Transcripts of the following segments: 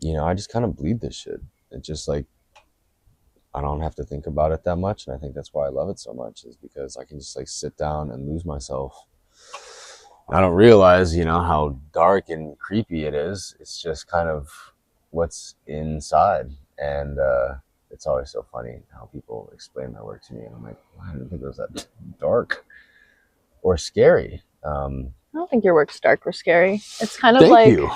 you know, I just kind of bleed this shit. It just like I don't have to think about it that much, and I think that's why I love it so much, is because I can just like sit down and lose myself. I don't realize, you know, how dark and creepy it is. It's just kind of what's inside, and it's always so funny how people explain my work to me, and I'm like, wow, I didn't think it was that dark or scary. I don't think your work's dark or scary. It's kind of Thank like, you.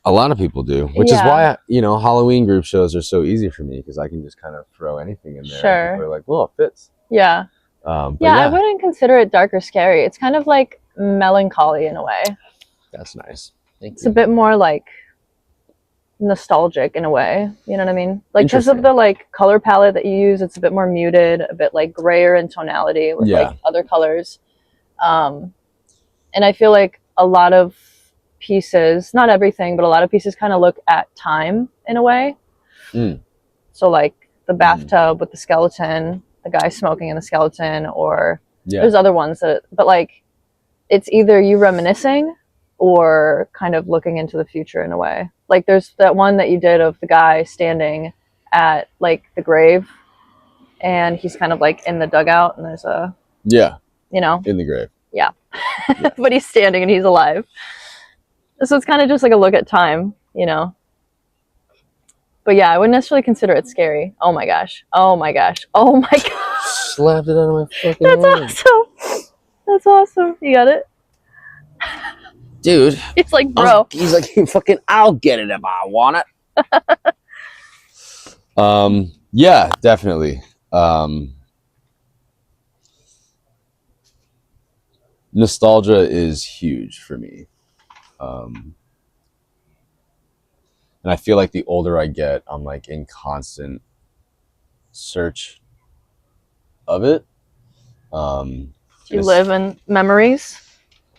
A lot of people do, which is yeah, why, you know, Halloween group shows are so easy for me because I can just kind of throw anything in there and people sure. are like, well, it fits. Yeah. But Yeah, I yeah, wouldn't consider it dark or scary. It's kind of like melancholy in a way. that's nice. Thank It's a you. bit more like nostalgic in a way. You know what I mean? Like because of Interesting. the like color palette that you use, it's a bit more muted, a bit like grayer in tonality with Yeah. like other colors. Um, and I feel like a lot of pieces, not everything, but a lot of pieces kind of look at time in a way. Mm. So like the Hmm. bathtub with the skeleton, the guy smoking in the skeleton, or Yeah. there's other ones that, but like it's either you reminiscing or kind of looking into the future in a way. Like there's that one that you did of the guy standing at like the grave and he's kind of like in the dugout and there's a, Yeah. you know, In the grave. yeah, Yeah. but he's standing and he's alive. So it's kind of just like a look at time, you know. But yeah, I wouldn't necessarily consider it scary. Oh my gosh. Oh my gosh. Oh my gosh. Slapped it out of my fucking That's hand. awesome. That's awesome. You got it? Dude, He's like, bro. he's like, fucking, I'll get it if I want it. Yeah, definitely. Um, Nostalgia is huge for me. Um, and I feel like the older I get, I'm like in constant search of it. Do And you it's live in memories?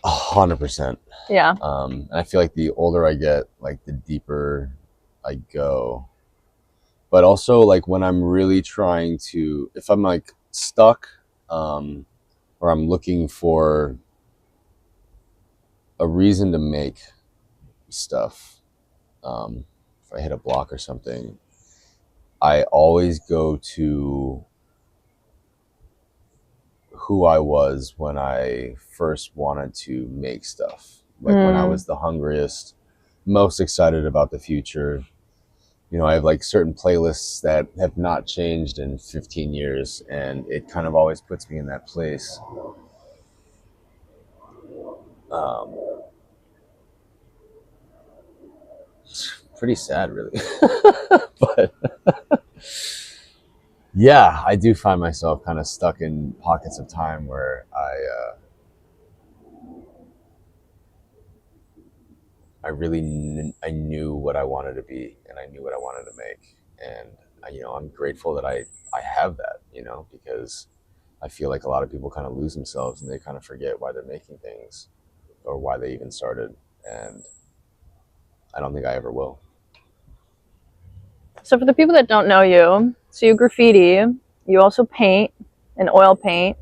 100%. Yeah. And I feel like the older I get, like the deeper I go. But also, like when I'm really trying to, if I'm like stuck, um, or I'm looking for a reason to make stuff, if I hit a block or something, I always go to who I was when I first wanted to make stuff. Like when I Mm. was the hungriest, most excited about the future. You know, I have like certain playlists that have not changed in 15 years, and it kind of always puts me in that place. Um, it's pretty sad, really. But yeah, I do find myself kind of stuck in pockets of time where I really I knew what I wanted to be and I knew what I wanted to make, and you know, I'm grateful that I have that, you know, because I feel like a lot of people kind of lose themselves and they kind of forget why they're making things or why they even started, and I don't think I ever will. So for the people that don't know you, so you graffiti, you also paint and oil paint.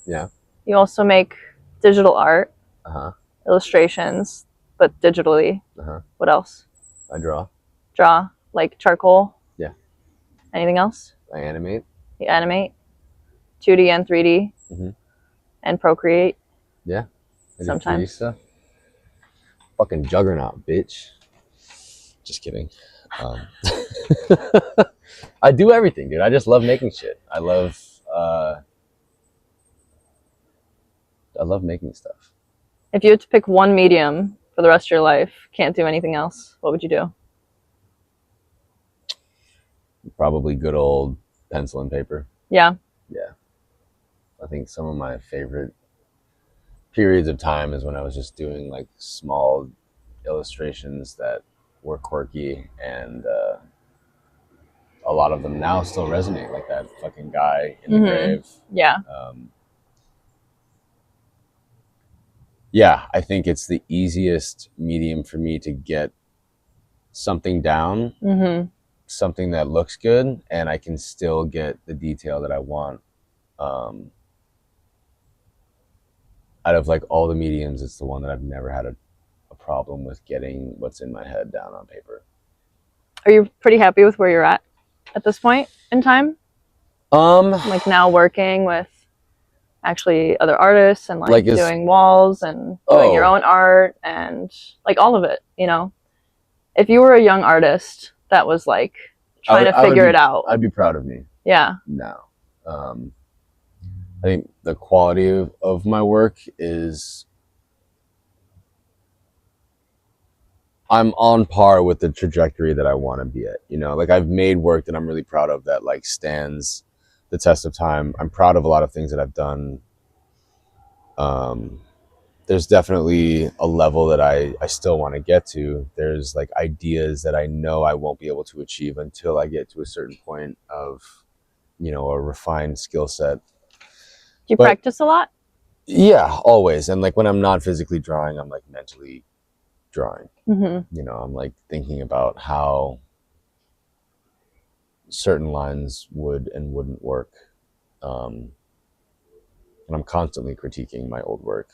Yeah. You also make digital art, Uh huh. illustrations, but digitally. Uh huh. What else? I draw. Draw, like charcoal. Yeah. Anything else? I animate. You animate, 2D and 3D, Mm-hmm. and Procreate Yeah. I do 3D sometimes. stuff. Fucking juggernaut, bitch. Just kidding. Um, I do everything, dude. I just love making shit. Uh, I love making stuff. If you had to pick one medium for the rest of your life, can't do anything else, what would you do? Probably good old pencil and paper. Yeah. Yeah. I think some of my favorite periods of time is when I was just doing like small illustrations that were quirky, and a lot of them now still resonate, like that fucking guy in the Mm-hmm. grave. Yeah. Um, yeah, I think it's the easiest medium for me to get something down, Mm-hmm. something that looks good, and I can still get the detail that I want. Um, Out of like all the mediums, it's the one that I've never had a problem with getting what's in my head down on paper. Are you pretty happy with where you're at this point in time? Um, Like now working with actually other artists and like like is doing walls and doing your oh, own art and like all of it, you know? If you were a young artist that was like trying to I would figure it be out, I'd be proud of me yeah. now. Um, I think the quality of my work is I'm on par with the trajectory that I want to be at. You know, like I've made work that I'm really proud of that like stands the test of time. I'm proud of a lot of things that I've done. Um, there's definitely a level that I still want to get to. There's like ideas that I know I won't be able to achieve until I get to a certain point of, a refined skill set. Do you But practice a lot? yeah, always. And like when I'm not physically drawing, I'm like mentally drawing. Mm-hmm. I'm like thinking about how certain lines would and wouldn't work. And I'm constantly critiquing my old work.